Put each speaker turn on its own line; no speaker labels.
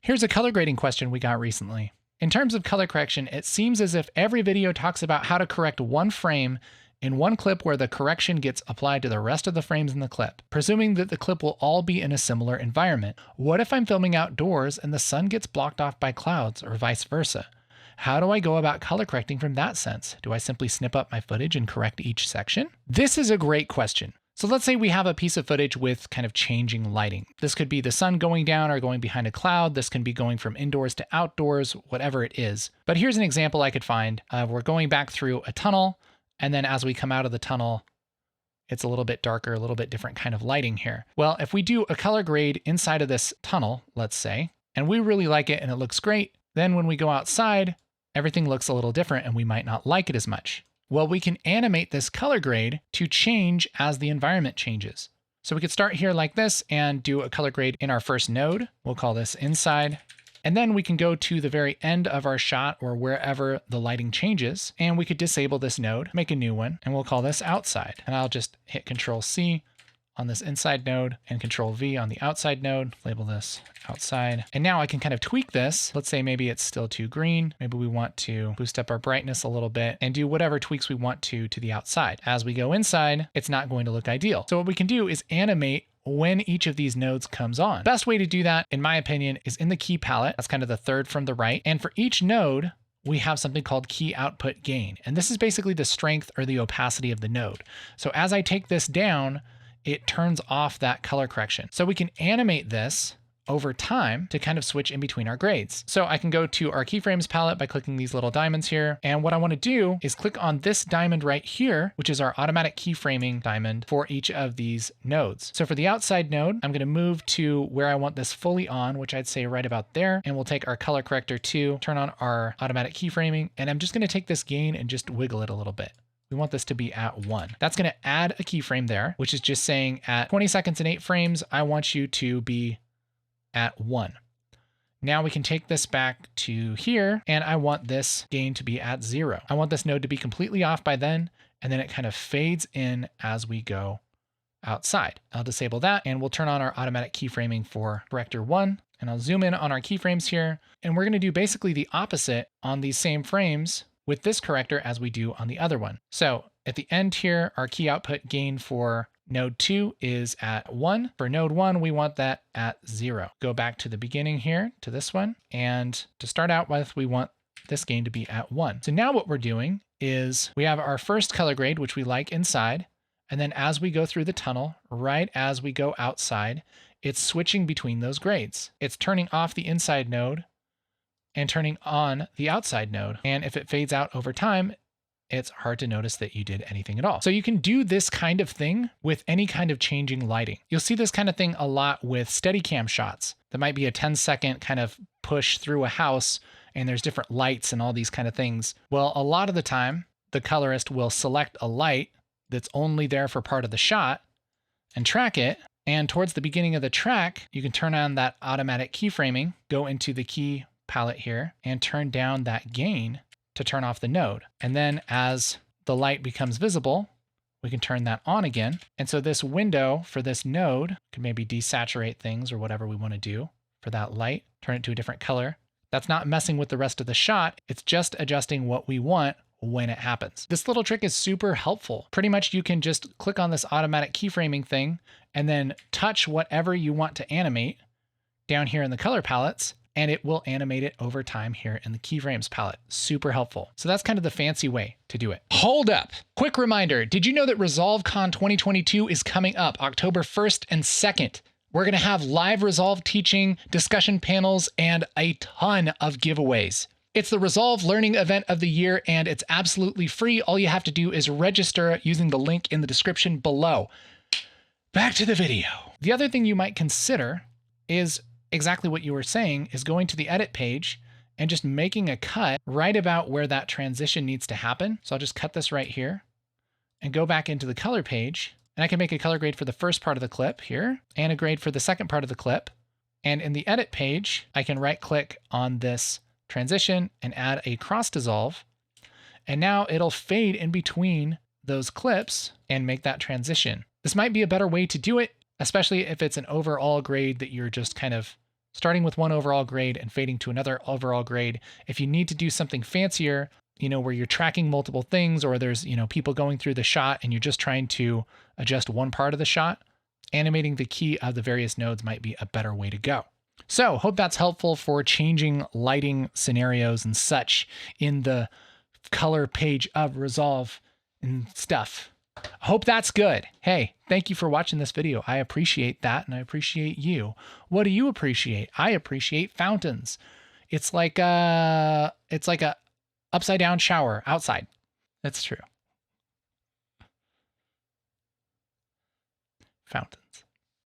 Here's a color grading question we got recently. In terms of color correction, it seems as if every video talks about how to correct one frame in one clip where the correction gets applied to the rest of the frames in the clip, presuming that the clip will all be in a similar environment. What if I'm filming outdoors and the sun gets blocked off by clouds, or vice versa? How do I go about color correcting from that sense? Do I simply snip up my footage and correct each section? This is a great question. So let's say we have a piece of footage with kind of changing lighting. This could be the sun going down or going behind a cloud. This can be going from indoors to outdoors, whatever it is. But here's an example I could find. We're going back through a tunnel, and then as we come out of the tunnel, it's a little bit darker, a little bit different kind of lighting here. Well, if we do a color grade inside of this tunnel, let's say, and we really like it and it looks great, then when we go outside, everything looks a little different and we might not like it as much. Well, we can animate this color grade to change as the environment changes. So we could start here like this and do a color grade in our first node. We'll call this inside. And then we can go to the very end of our shot or wherever the lighting changes, and we could disable this node, make a new one, and we'll call this outside. And I'll just hit Control C on this inside node and Control V on the outside node, label this outside. And now I can kind of tweak this. Let's say maybe it's still too green. Maybe we want to boost up our brightness a little bit and do whatever tweaks we want to the outside. As we go inside, it's not going to look ideal. So what we can do is animate when each of these nodes comes on. Best way to do that, in my opinion, is in the key palette. That's kind of the third from the right. And for each node, we have something called key output gain. And this is basically the strength or the opacity of the node. So as I take this down, it turns off that color correction. So we can animate this over time to kind of switch in between our grades. So I can go to our keyframes palette by clicking these little diamonds here. And what I want to do is click on this diamond right here, which is our automatic keyframing diamond for each of these nodes. So for the outside node, I'm going to move to where I want this fully on, which I'd say right about there. And we'll take our color corrector to turn on our automatic keyframing. And I'm just going to take this gain and just wiggle it a little bit. We want this to be at 1. That's going to add a keyframe there, which is just saying at 20 seconds and 8 frames, I want you to be at 1. Now we can take this back to here, and I want this gain to be at 0. I want this node to be completely off by then, and then it kind of fades in as we go outside. I'll disable that, and we'll turn on our automatic keyframing for corrector 1, and I'll zoom in on our keyframes here, and we're going to do basically the opposite on these same frames with this corrector as we do on the other one. So at the end here, our key output gain for node 2 is at 1. For node 1, we want that at 0. Go back to the beginning here to this one. And to start out with, we want this gain to be at 1. So now what we're doing is we have our first color grade, which we like inside. And then as we go through the tunnel, right as we go outside, it's switching between those grades. It's turning off the inside node and turning on the outside node. And if it fades out over time, it's hard to notice that you did anything at all. So you can do this kind of thing with any kind of changing lighting. You'll see this kind of thing a lot with Steadicam shots. That might be a 10-second kind of push through a house and there's different lights and all these kind of things. Well, a lot of the time, the colorist will select a light that's only there for part of the shot and track it. And towards the beginning of the track, you can turn on that automatic keyframing, go into the key palette here and turn down that gain to turn off the node. And then as the light becomes visible, we can turn that on again. And so this window for this node can maybe desaturate things or whatever we want to do for that light, turn it to a different color. That's not messing with the rest of the shot. It's just adjusting what we want when it happens. This little trick is super helpful. Pretty much you can just click on this automatic keyframing thing and then touch whatever you want to animate down here in the color palettes, and it will animate it over time here in the keyframes palette. Super helpful. So that's kind of the fancy way to do it. Hold up. Quick reminder. Did you know that ResolveCon 2022 is coming up October 1st and 2nd? We're going to have live Resolve teaching, discussion panels, and a ton of giveaways. It's the Resolve learning event of the year, and it's absolutely free. All you have to do is register using the link in the description below. Back to the video. The other thing you might consider is exactly what you were saying, is going to the edit page and just making a cut right about where that transition needs to happen. So I'll just cut this right here and go back into the color page, and I can make a color grade for the first part of the clip here and a grade for the second part of the clip. And in the edit page, I can right click on this transition and add a cross dissolve. And now it'll fade in between those clips and make that transition. This might be a better way to do it, especially if it's an overall grade that you're just kind of starting with one overall grade and fading to another overall grade. If you need to do something fancier, where you're tracking multiple things, or there's, people going through the shot and you're just trying to adjust one part of the shot, animating the key of the various nodes might be a better way to go. So hope that's helpful for changing lighting scenarios and such in the color page of Resolve and stuff. I hope that's good. Hey, thank you for watching this video. I appreciate that, and I appreciate you. What do you appreciate? I appreciate fountains. It's like a upside down shower outside. That's true. Fountains.